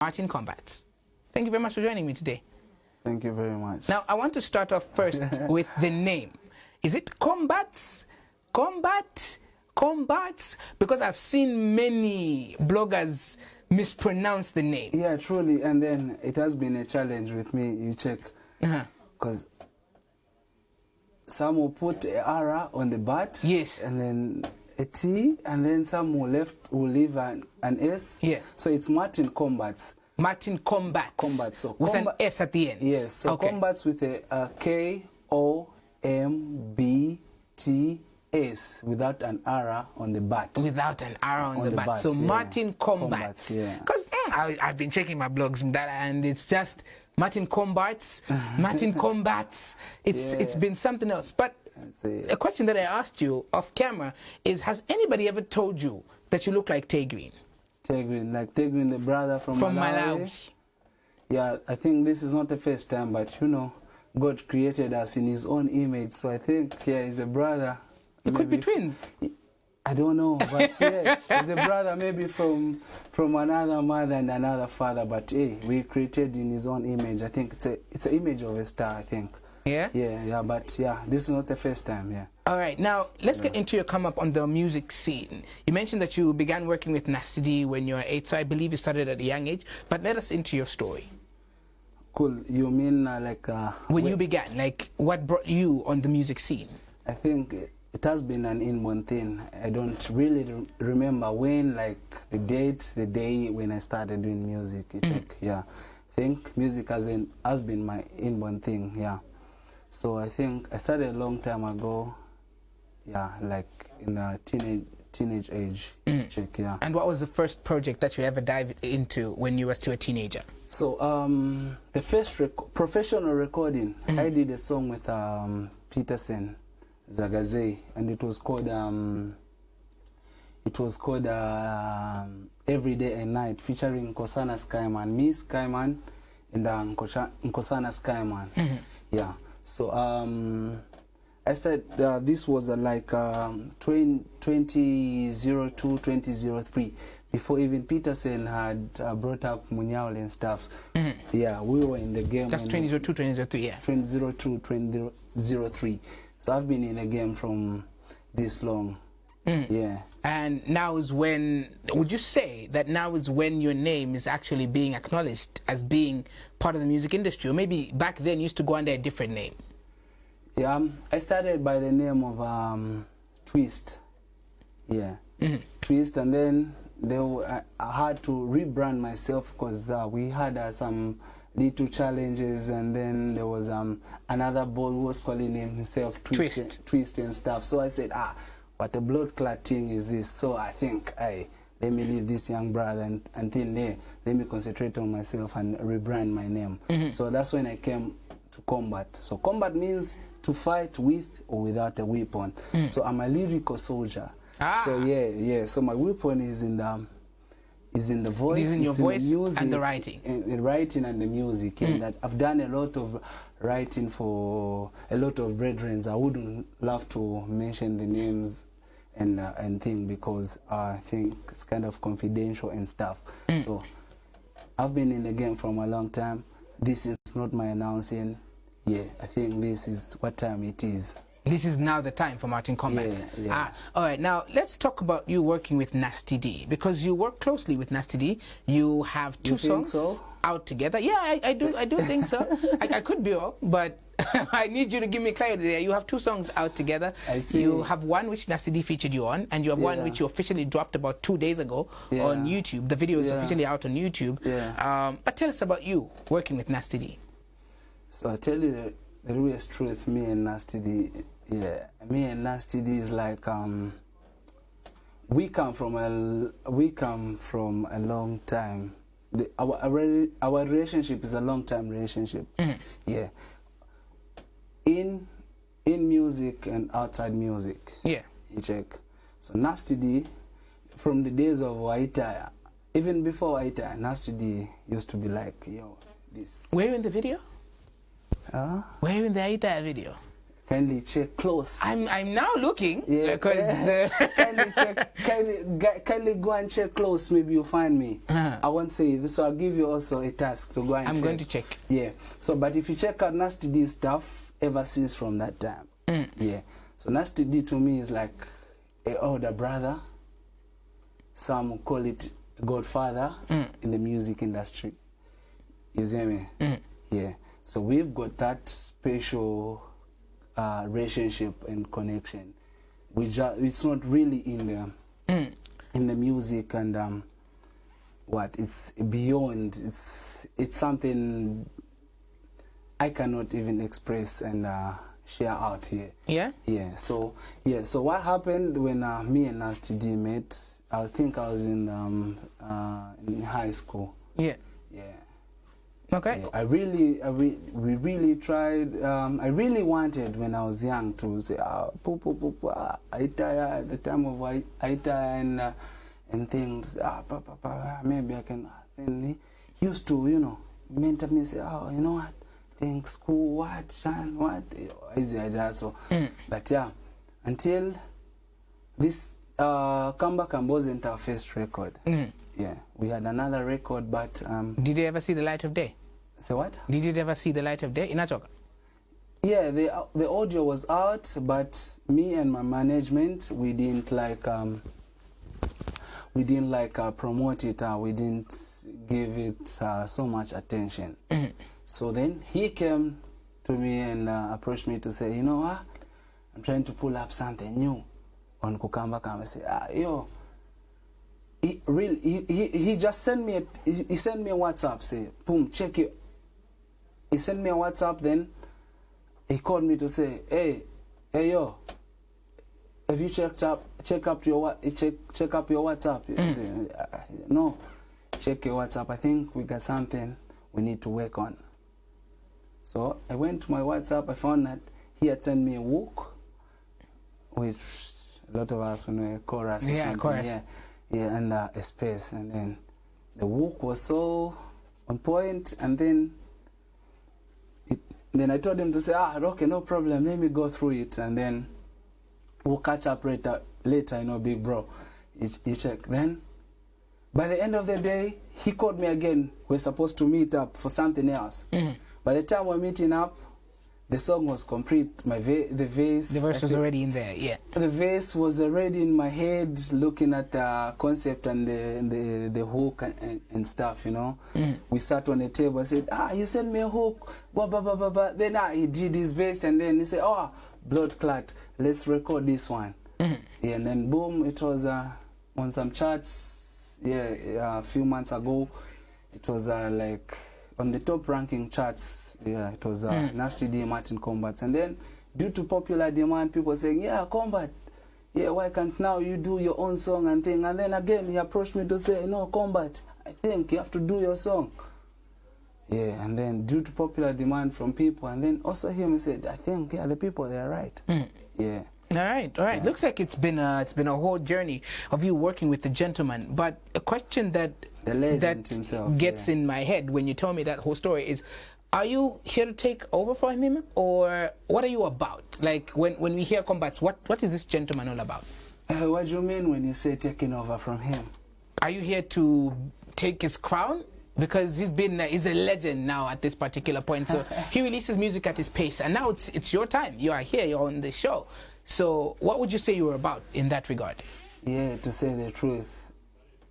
Martin Kombats. Thank you very much for joining me today. Thank you very much. Now, I want to start off first with the name. Is it Kombats? Kombats? Because I've seen many bloggers mispronounce the name. Yeah, truly. And then it has been a challenge with me, you check. Because some will put a R on the bat. Yes. And then a T. And then some will leave an S. Yeah. So it's Martin Kombats. Martin Kombats. Kombats. So with an S at the end. Yes. So okay. Kombats with a K-O-M-B-T-S without an R on the bat. Without an R on the bat. So yeah. Martin Kombats. Because I've been checking my blogs and it's just Martin Kombats, Martin Kombats. It's been something else. But a question that I asked you off camera is, has anybody ever told you that you look like Tegrin? Tegrin, like Tegrin, the brother from Malawi. Yeah, I think this is not the first time, but you know, God created us in His own image, so I think, yeah, he's a brother. You could be twins. I don't know, but yeah, he's a brother maybe from another mother and another father, but hey, we created in His own image. I think it's an image of a star, I think. Yeah? Yeah, but yeah, this is not the first time, yeah. All right, now let's get into your come up on the music scene. You mentioned that you began working with Nasty D when you were 8, so I believe you started at a young age, but let us into your story. Cool, you mean when you began, like what brought you on the music scene? I think it has been an inborn thing. I don't really remember when, like the day when I started doing music. Yeah, I think music has been my inborn thing, yeah. So I think I started a long time ago, yeah, like in the teenage age. Yeah. And what was the first project that you ever dived into when you were still a teenager? So the first professional recording, I did a song with Peterson Zagaze, and it was called Every Day and Night, featuring Nkosana Skyman, me Skyman, and Nkosana Skyman. Yeah. So I said this was like 2002, 2003, before even Peterson had brought up Munyaul and stuff. Yeah, we were in the game. That's 2002, 2003, yeah. 2002, 2003. So I've been in the game from this long. Yeah. And now is when, would you say that now is when your name is actually being acknowledged as being part of the music industry? Or maybe back then you used to go under a different name? Yeah, I started by the name of Twist. Yeah. Twist, and then I had to rebrand myself because we had some little challenges, and then there was another boy who was calling himself Twist and stuff. So I said, what a blood clot thing is this? So I think, let me leave this young brother until there. Let me concentrate on myself and rebrand my name. So that's when I came to Combat. So Combat means to fight with or without a weapon. So I'm a lyrical soldier. So yeah. So my weapon is in the voice, is in your voice, the music, and the writing. The writing and the music. And that I've done a lot of writing for a lot of brethren. I wouldn't love to mention the names and thing because I think it's kind of confidential and stuff. So I've been in the game from a long time. This is not my announcing. Yeah, I think this is what time it is. This is now the time for Martin Kombats. Yeah. All right, now let's talk about you working with Nasty D, because you work closely with Nasty D. You have two songs out together. Yeah, I do think so. I could be wrong, but I need you to give me clarity there. You have two songs out together. I see. You have one which Nasty D featured you on, and you have one which you officially dropped about 2 days ago on YouTube. The video is officially out on YouTube. But tell us about you working with Nasty D. So I tell you the real truth, me and Nasty D, me and Nasty D is like we come from a long time. Our relationship is a long time relationship. Yeah. In music and outside music. Yeah. You check. So Nasty D, from the days of Waita, even before Waita, Nasty D used to be like, yo, this. Were you in the video? Were you in the Aita video? kindly check close. I'm now looking. Yeah, because kindly go and check close. Maybe you'll find me. I won't say this, so I'll give you also a task to go and check. I'm going to check. Yeah. So, but if you check out Nasty D stuff ever since from that time, yeah. So Nasty D to me is like an older brother. Some call it godfather in the music industry. You see me? Yeah. So we've got that special relationship and connection. It's not really in the music and it's beyond. It's something I cannot even express and share out here. Yeah. Yeah. So what happened when me and Nasty D met? I think I was in high school. Yeah. Yeah. Okay. Yeah, we really tried. I really wanted when I was young to say, Aita, at the time of Aita and things. Maybe I can. And he used to, mentor me, say, oh, you know what? Think school, what, Shan, what? Easy, so. But yeah, until this Comeback wasn't our first record. Yeah, we had another record, but did you ever see the light of day? Say what? Did it ever see the light of day in Achoka? Yeah, the audio was out, but me and my management, we didn't promote it. We didn't give it so much attention. So then he came to me and approached me to say, you know what? I'm trying to pull up something new on Kukamba. I say, yo. He just sent me he sent me a WhatsApp, say, boom, check it. He sent me a WhatsApp, then he called me to say, hey yo, have you check up your WhatsApp? I say, no, check your WhatsApp. I think we got something we need to work on. So I went to my WhatsApp. I found that he had sent me a hook, which a lot of us know a chorus. Yeah, chorus. Yeah, and a space, and then the hook was so on point, and then I told him to say, okay, no problem, let me go through it, and then we'll catch up later, big bro. You check. Then, by the end of the day, he called me again. We're supposed to meet up for something else. By the time we're meeting up, the song was complete. The verse was already in there. Yeah. The verse was already in my head, looking at the concept and the hook and stuff. We sat on the table. I said, you sent me a hook. Blah, blah, blah, blah, blah. Then he did his verse, and then he said, blood clot. Let's record this one. Yeah, and then boom, it was on some charts. Yeah, a few months ago, it was like on the top ranking charts. Yeah, it was Nasty D, Martin Kombats. And then, due to popular demand, people saying, yeah, Kombat, yeah, why can't now you do your own song and thing? And then again, he approached me to say, no, Kombat, I think you have to do your song. Yeah, and then due to popular demand from people, and then also him, he said, I think, yeah, the people, they're right. Yeah. All right. Yeah. Looks like it's been a whole journey of you working with the gentleman. But a question that himself, gets in my head when you tell me that whole story is, are you here to take over for him, or what are you about? Like, when we hear Kombats, what is this gentleman all about? What do you mean when you say taking over from him? Are you here to take his crown? Because he's a legend now at this particular point. So he releases music at his pace, and now it's your time. You are here, you're on the show. So what would you say you were about in that regard? Yeah, to say the truth,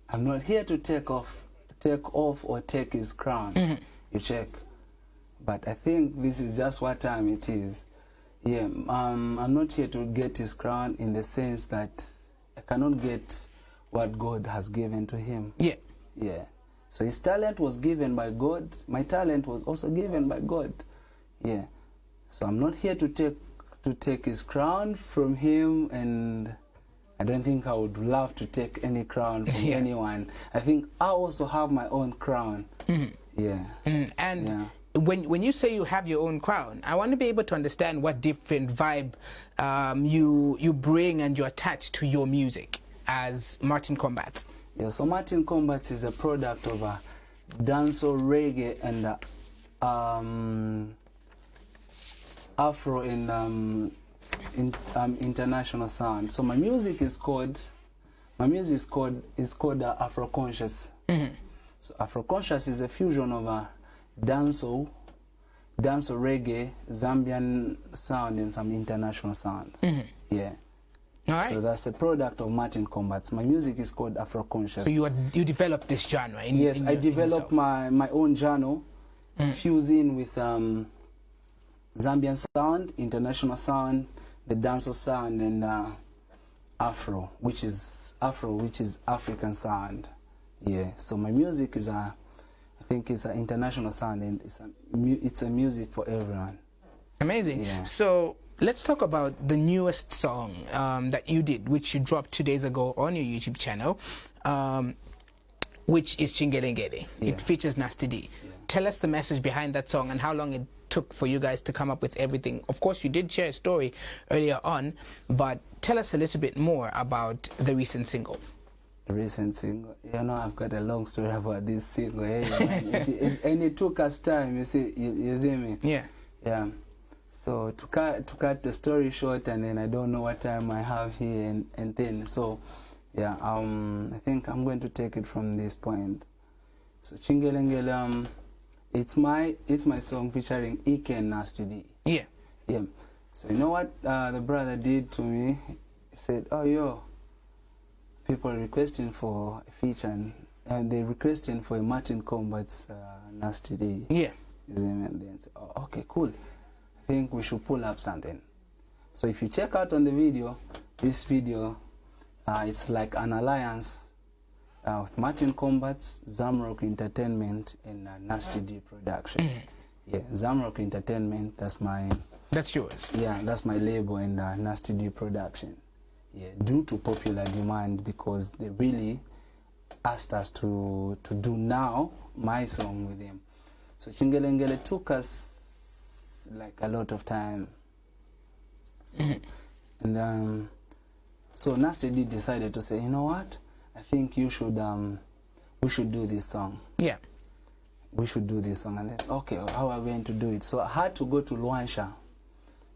I'm not here to take off or take his crown. You check. But I think this is just what time it is. Yeah, I'm not here to get his crown in the sense that I cannot get what God has given to him. Yeah. Yeah. So his talent was given by God. My talent was also given by God. Yeah. So I'm not here to take his crown from him, and I don't think I would love to take any crown from anyone. I think I also have my own crown. Yeah. And yeah. When you say you have your own crown, I want to be able to understand what different vibe you bring and you attach to your music as Martin Kombats. Yeah, so Martin Kombats is a product of dancehall, reggae, and Afro and international sound. So my music is called Afro-conscious. So Afro-conscious is a fusion of a dancehall reggae, Zambian sound and some international sound. Yeah. All right. So that's a product of Martin Kombats. My music is called Afro-conscious. So you developed this genre? Yes, I developed my own genre, fusing with Zambian sound, international sound, the dancehall sound, and Afro, which is African sound. Yeah. So my music is I think it's an international sound, and it's a music for everyone. Amazing. Yeah. So let's talk about the newest song that you did, which you dropped 2 days ago on your YouTube channel, which is Chingelengele. Yeah. It features Nasty D. Yeah. Tell us the message behind that song and how long it took for you guys to come up with everything. Of course, you did share a story earlier on, but tell us a little bit more about the recent single. The recent single, you know, I've got a long story about this single. And it took us time. You see me? Yeah. Yeah. So to cut the story short, and then I don't know what time I have here, and then so yeah, I think I'm going to take it from this point. So Chingelengele, it's my song featuring Ike and Nasty D. Yeah. Yeah. So you know what the brother did to me? He said, "Oh yo, people are requesting for a feature, and they're requesting for a Martin Kombats Nasty D." Yeah. And then say, "Oh, okay, cool. I think we should pull up something." So if you check out on the video, this video, it's like an alliance with Martin Kombats, Zamrock Entertainment, and Nasty D Production. Yeah, Zamrock Entertainment, that's yours. Yeah, that's my label, and Nasty D Production. Yeah, due to popular demand, because they really asked us to do now my song with them. So Chingelengele took us like a lot of time. So, and so Nasty D decided to say, you know what? I think we should do this song. Yeah. We should do this song. And it's okay, how are we going to do it? So I had to go to Luansha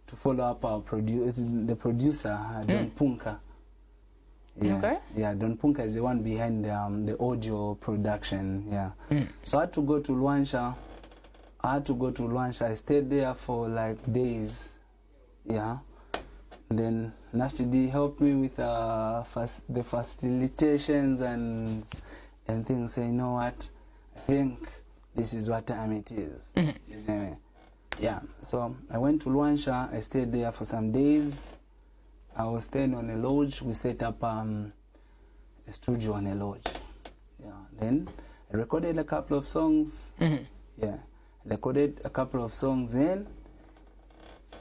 to follow up our the producer, Don Punka. Yeah. Okay. Yeah, Don Punka is the one behind the audio production. Yeah. So I had to go to Luansha. I stayed there for like days. Yeah. Then Nasty D helped me with the facilitations and things. Say, you know what? I think this is what time it is. You see me? Yeah. So I went to Luansha. I stayed there for some days. I was staying on a lodge. We set up a studio on a lodge. Yeah. Then I recorded a couple of songs. Yeah. I recorded a couple of songs. Then,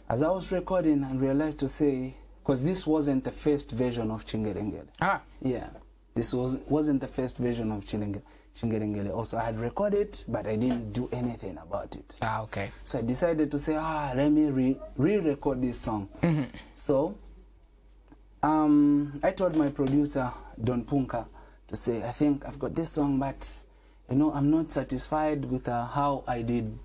as I was recording, I realized to say, because this wasn't the first version of Chingelengele. Yeah. This wasn't the first version of Chingelengele. Also, I had recorded, but I didn't do anything about it. Okay. So I decided to say, let me re-record this song. So, I told my producer, Don Punka, to say, I think I've got this song, but, you know, I'm not satisfied with how I did.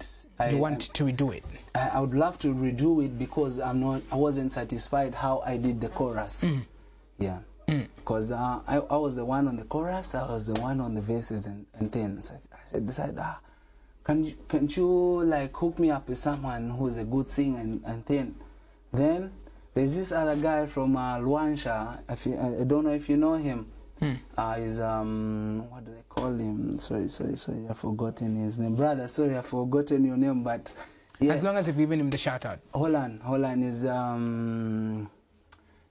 You want to redo it? I would love to redo it because I wasn't satisfied how I did the chorus. Yeah. Because I was the one on the chorus, I was the one on the verses and things. I decided, can't you like hook me up with someone who's a good singer and then there's this other guy from Luansha. I don't know if you know him. He's what do they call him? Sorry, I've forgotten his name. Brother, sorry, I've forgotten your name, but yeah. As long as you've given him the shout out. Hold on, is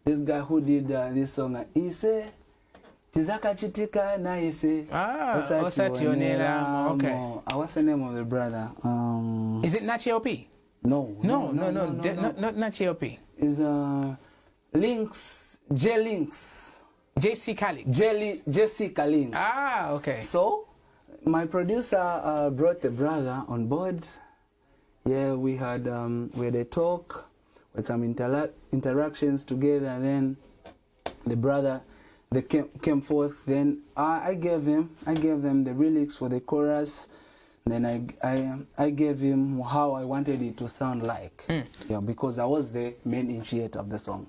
this guy who did this song, Ise Tizaka Chitika na Ise. Osationela. Okay. What's the name of the brother? Is it Nachi LP? No, not Nachi LP. Is Links, J Links. JC Links. Okay. So my producer brought the brother on board. Yeah, we had a talk with some interactions together, and then the brother came forth. Then I gave them the lyrics for the chorus. Then I gave him how I wanted it to sound like. Yeah, because I was the main initiator of the song.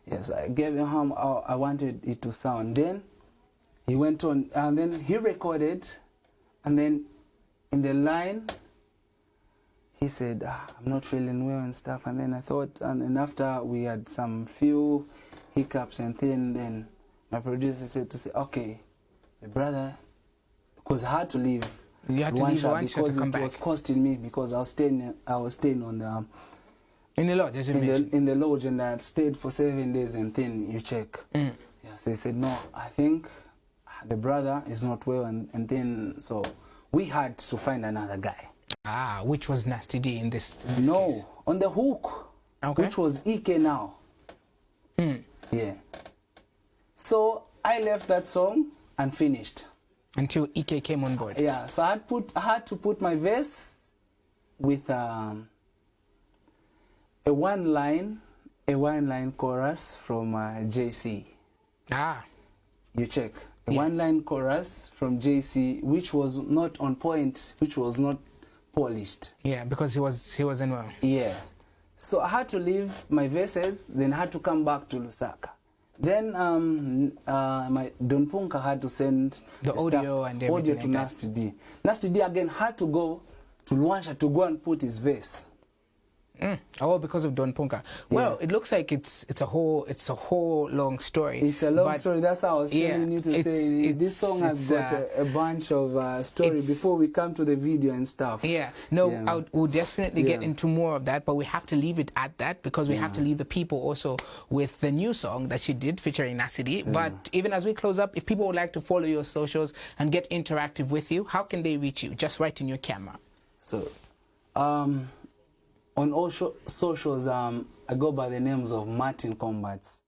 Yes, I gave him how I wanted it to sound. Then he went on, and then he recorded, and then in the line, he said, I'm not feeling well and stuff. And then I thought, and after we had some few hiccups and then my producer said to say, okay, the brother, because I had to leave. You had to leave one shot because to come it back. was costing me, because I was staying on the in the lodge, as you mentioned. In the lodge, and I had stayed for 7 days, and then you check. Yeah, so he said, no, I think the brother is not well, and then so we had to find another guy. Which was Nasty D in this no, case? On the hook, which was Ike now. Yeah. So I left that song and finished. Until Ike came on board. Yeah, so I had to put my verse with a one line chorus from JC. You check. A one line chorus from JC, which was not on point, which was not polished. Yeah, because he wasn't well. Yeah. So I had to leave my verses, then I had to come back to Lusaka. Then my Don Punka had to send the audio and everything audio to like Nasty D. Nasty D again had to go to Luansha to go and put his verse. Oh, because of Don Punka. Well, it looks like it's a whole long story. It's a long story. That's how I was telling you to say this song has got a bunch of story before we come to the video and stuff. Yeah, no, we'll definitely get into more of that, but we have to leave it at that because we have to leave the people also with the new song that she did featuring Nasty D. But even as we close up, if people would like to follow your socials and get interactive with you, how can they reach you? Just right in your camera. So, on all socials, I go by the names of Martin Kombats.